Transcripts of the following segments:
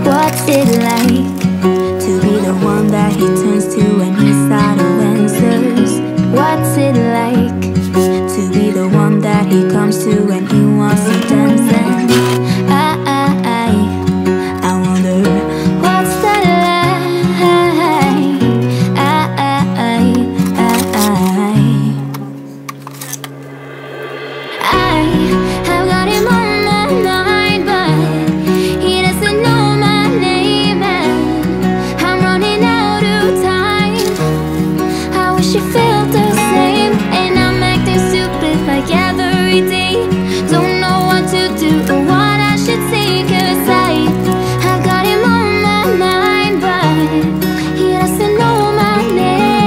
What's it like to be the one that he turns to when he's out of answers? What's it like to be the one that he comes to when he wants to dance? And I wonder what's that like? I've got him on my mind, but he doesn't know my name, and I'm running out of time. I wish he felt the same, and I'm acting stupid like every day. Don't know what to do or what I should say, 'cause I've got him on my mind, but he doesn't know my name.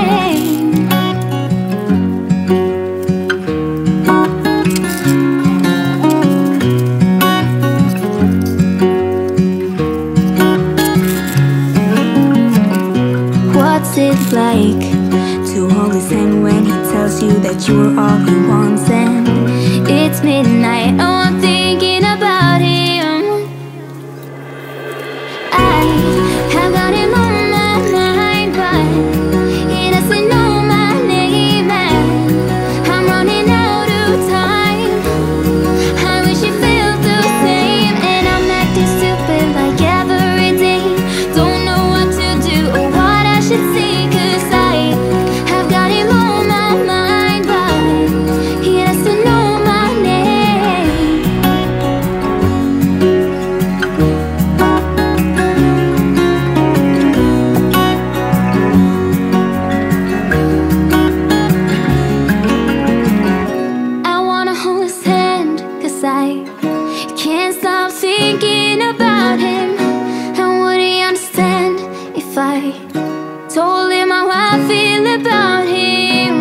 What's it like to hold his hand when he tells you that you're all he wants? And it's midnight, oh, I'm thinking about him. I have got him on my mind, but he doesn't know my name, and I'm running out of time. I wish he felt the same, and I'm acting stupid like every day. Don't know what to do or what I should say, 'cause I've got him on my mind, but he doesn't know my name. I wanna hold his hand, 'cause I can't stop thinking about him. And would he understand if I told him how I feel about him?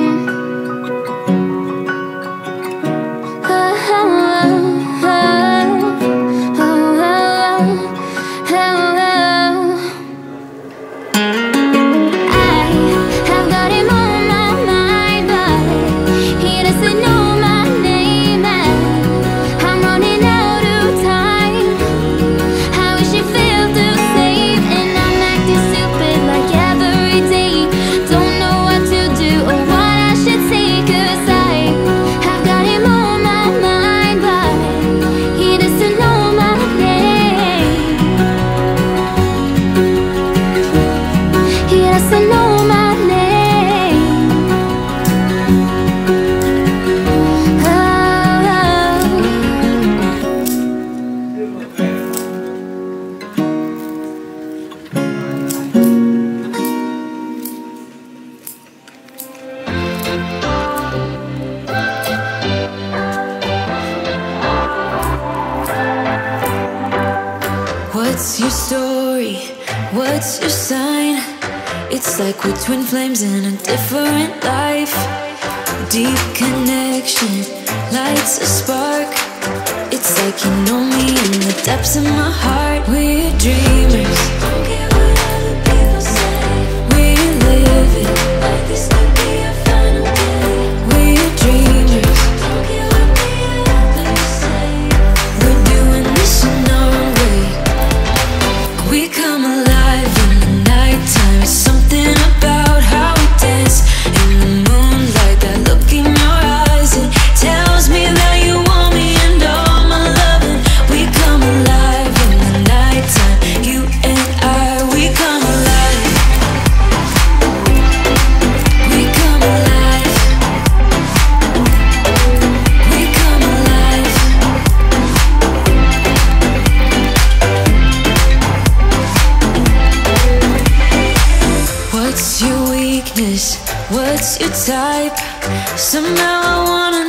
I've got him on my mind, but he doesn't know my name, and I'm running out of time. I wish he felt the same, and I'm acting stupid like every day. Don't know what to do or what I should say, 'cause I've got him on my mind, but he doesn't know my name. He doesn't know my name. What's your story? What's your sign? It's like we're twin flames in a different life. Deep connection lights a spark. It's like you know me in the depths of my heart. We're dreamers. Don't care what other people say. We're living like this could be our final day. We're dreamers. Don't care what the others say. We're doing this in our own way. We come alive in the nighttime. It's something about how we dance in the moonlight. That look in your eyes, it tells me that you want me and all my loving. We come alive in the nighttime. You and I, we come alive. We come alive. We come alive. What's your weakness? What's your type? Somehow I wanna